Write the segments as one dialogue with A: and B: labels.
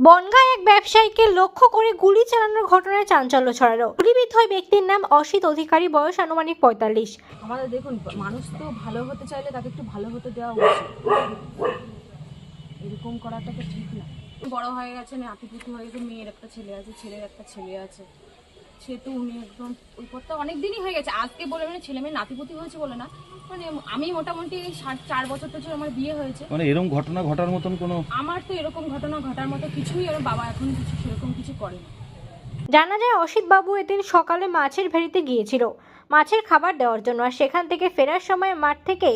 A: বনগাঁয় এক ব্যবসায়ীকে লক্ষ্য করে গুলি চালানোর ঘটনায় চাঞ্চল্য ছড়ালো। গুলিবিদ্ধ ওই ব্যক্তির নাম অসিত অধিকারী, বয়স আনুমানিক 45।
B: আমাদের দেখুন, মানুষ তো ভালো হতে চাইলে তাকে একটু ভালো হতে দেওয়া উচিত। এরকম করাটা তো ঠিক না। বড় হয়ে গেছে, নাতিপুতি হয়ে গেছে, মেয়ের একটা ছেলে আছে, ছেলের একটা ছেলে আছে। সে তো উনি একদম ওই পথটা অনেক দিনই হয়ে গেছে। আজকে বলে মানে ছেলে মেয়ে নাতিপুতি হয়েছে বলে না, মানে আমি মোটামুটি 4 বছর তো আমার বিয়ে হয়েছে।
C: মানে এরকম ঘটনা ঘটার মতন কোনো,
B: আমার তো এরকম ঘটনা ঘটার মতো কিছুই আমার বাবা এখন কিছু সেরকম কিছু করে না।
A: জানা যায় অসিত বাবু এদিন সকালে মাছের ভেড়িতে গিয়েছিল মাছের খাবার দেওয়ার জন্য, আর সেখান থেকে ফেরার সময় মাঠ থেকে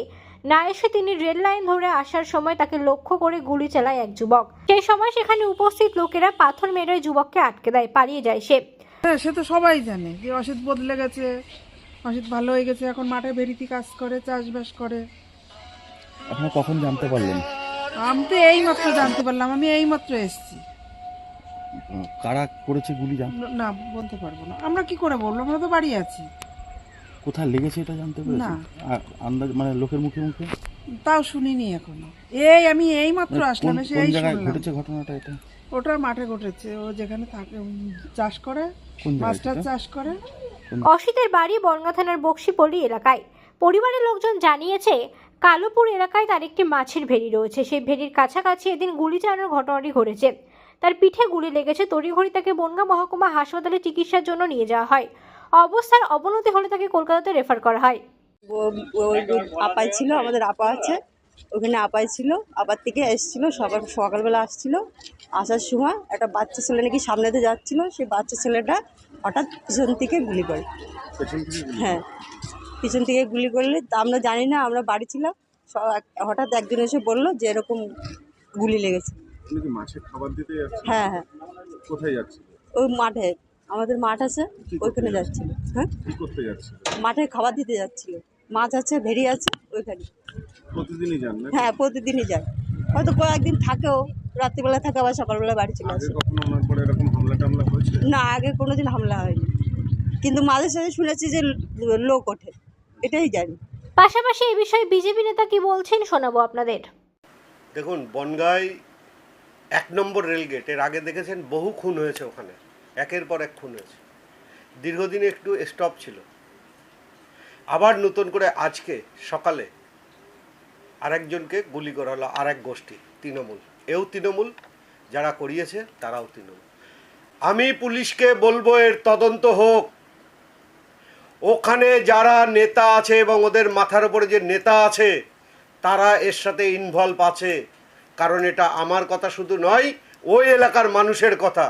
A: না এসে তিনি রেল লাইন ধরে আসার সময় তাকে লক্ষ্য করে গুলি চালায় এক যুবক। সেই সময় সেখানে উপস্থিত লোকেরা পাথর মেরে যুবককে আটকে দেয়, পালিয়ে যায় সে।
D: হ্যাঁ, সে তো সবাই জানে যে অসিত বদলে গেছে, অসিত ভালো হয়ে গেছে, এখন মাঠে বেরিতে কাজ করে, চাষবাস করে।
C: আপনারা কখন জানতে পারলেন?
D: আমি তো এইমাত্র জানতে পারলাম, আমি এইমাত্র এসেছি।
C: কারা করেছে গুলি
D: না, বলতে পারবো না। আমরা কি করে বলবো, আমরা তো বাড়ি আছি।
C: কোথায় লেগেছে এটা জানতে পেরেছেন?
D: না।
C: আর আন্দাজ মানে লোকের মুখে মুখে
D: তাও শুনিনি এখনো। আমি এইমাত্র আসলাম, এসে
C: কোন
D: এই
C: জায়গায়
D: শুনলাম।
C: ঘটেছে ঘটনাটা এটা?
D: ওটা মাঠে ঘটেছে, ও যেখানে থাকে চাষ করে,
C: কোন জায়গায়
D: মাছটার
C: সেটা?
D: চাষ করে।
A: অসিতের বাড়ি বনগাঁ থানার বক্সিপল্লী এলাকায়। পরিবারের লোকজন জানিয়েছে কালোপুর এলাকায় তার একটি মাছের ভেড়ি রয়েছে। সেই ভেড়ির কাছাকাছি এদিন গুলি চালানোর ঘটনাটি ঘটেছে। তার পিঠে গুলি লেগেছে। তড়িঘড়ি তাকে বনগাঁ মহকুমা হাসপাতালে চিকিৎসার জন্য নিয়ে যাওয়া হয়। অবস্থার অবনতি হলে তাকে কলকাতাতে রেফার করা হয়।
E: ওই আপাই ছিল, আমাদের আপা আছে, ওখানে আপাই ছিল। আপার থেকে এসেছিলো, সকালবেলা আসছিল। আসার সময় একটা বাচ্চা ছেলে নাকি সামনেতে যাচ্ছিল, সেই বাচ্চা ছেলেটা হঠাৎ পিছন থেকে গুলি করে। হ্যাঁ, পিছন থেকে গুলি করলে তা আমরা জানি না, আমরা বাড়ি ছিলাম। হঠাৎ একজন এসে বললো যে এরকম গুলি লেগেছে।
F: মাছের খাবার দিতে যাচ্ছে?
E: হ্যাঁ হ্যাঁ,
F: কোথায় যাচ্ছে?
E: ওই মাঠে, আমাদের মাঠ আছে, ওইখানে যাচ্ছিল। হ্যাঁ,
F: কি করতে যাচ্ছে?
E: মাঠে খাবার দিতে যাচ্ছিল। মাছ আছে, ভেড়ি আছে ওইখানে।
F: প্রতিদিনই যান না?
E: হ্যাঁ, প্রতিদিনই যায়। হয়তো কয়েকদিন থাকেও, রাত্রিবেলা থাকে, আবার সকালবেলা বাড়ি চলে
F: আগে
E: আসে।
F: কখনো ওনার পরে এরকম হামলা টামলা হয়েছে?
E: না, আগে কোনোদিন হামলা হয়নি, কিন্তু মাঝে সাঝে শুনেছি যে লোক ওঠে, এটাই জানি।
A: পাশাপাশি এই বিষয়ে বিজেপি নেতা কি বলছেন শোনাবো আপনাদের।
G: দেখুন, বনগাঁয় 1 নম্বর রেলগেট, এর আগে দেখেছেন বহু খুন হয়েছে ওখানে, একের পর এক খুন হয়েছে। দীর্ঘদিন একটু স্টপ ছিল, আবার নতুন করে আজকে সকালে আরেকজনকে গুলি করা হলো, আরেক গোষ্ঠী, তৃণমূল। এও তৃণমূল, যারা করিয়েছে তারাও তৃণমূল। আমি পুলিশকে বলবো এর তদন্ত হোক। ওখানে যারা নেতা আছে এবং ওদের মাথার উপরে যে নেতা আছে তারা এর সাথে ইনভলভ আছে, কারণ এটা আমার কথা শুধু নয়, ওই এলাকার মানুষের কথা।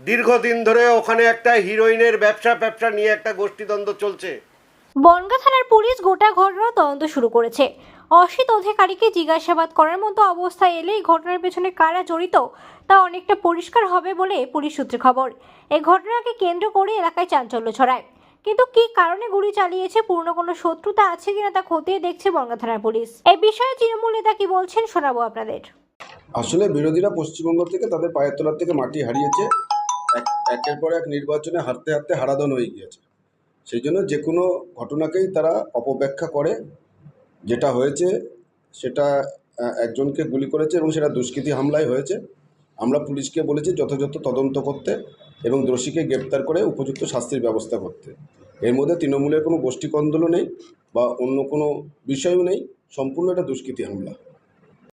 G: দীর্ঘদিন ধরে ওখানে একটা হিরোইনের ব্যবসা নিয়ে একটা গোষ্ঠীদ্বন্দ্ব চলছে।
A: বনগাঁ থানার পুলিশ গোটা ঘটনার তদন্ত শুরু করেছে। অসিত অধিকারীকে জিজ্ঞাসাবাদ করার মতো অবস্থায় এলে এই ঘটনার পেছনে কারা জড়িত তা অনেকটা পরিষ্কার হবে বলে পুলিশ সূত্রে খবর। এই ঘটনাকে কেন্দ্র করে এলাকায় চাঞ্চল্য ছড়ায়, কিন্তু কি কারণে গুলি চালিয়েছে, পূর্ণ কোনো শত্রুতা আছে কিনা তা খতিয়ে দেখছে বনগাঁ থানার পুলিশ। এই বিষয়ে তৃণমূল নেতা কি বলছেন শোনাবো আপনাদের।
H: আসলে বিরোধীরা পশ্চিমবঙ্গ থেকে তাদের পায়ের তলার থেকে মাটি হারিয়েছে, একের পর এক নির্বাচনে হারতে হারতে হারাধন হয়ে গিয়েছে। সেই জন্য যে কোনো ঘটনাকেই তারা অপব্যাখ্যা করে। যেটা হয়েছে সেটা একজনকে গুলি করেছে এবং সেটা দুষ্কৃতী হামলায় হয়েছে। আমরা পুলিশকে বলেছি যথাযথ তদন্ত করতে এবং দোষীকে গ্রেপ্তার করে উপযুক্ত শাস্তির ব্যবস্থা করতে। এর মধ্যে তৃণমূলের কোনো গোষ্ঠীকন্দলও নেই বা অন্য কোনো বিষয়ও নেই, সম্পূর্ণ একটা দুষ্কৃতী হামলা।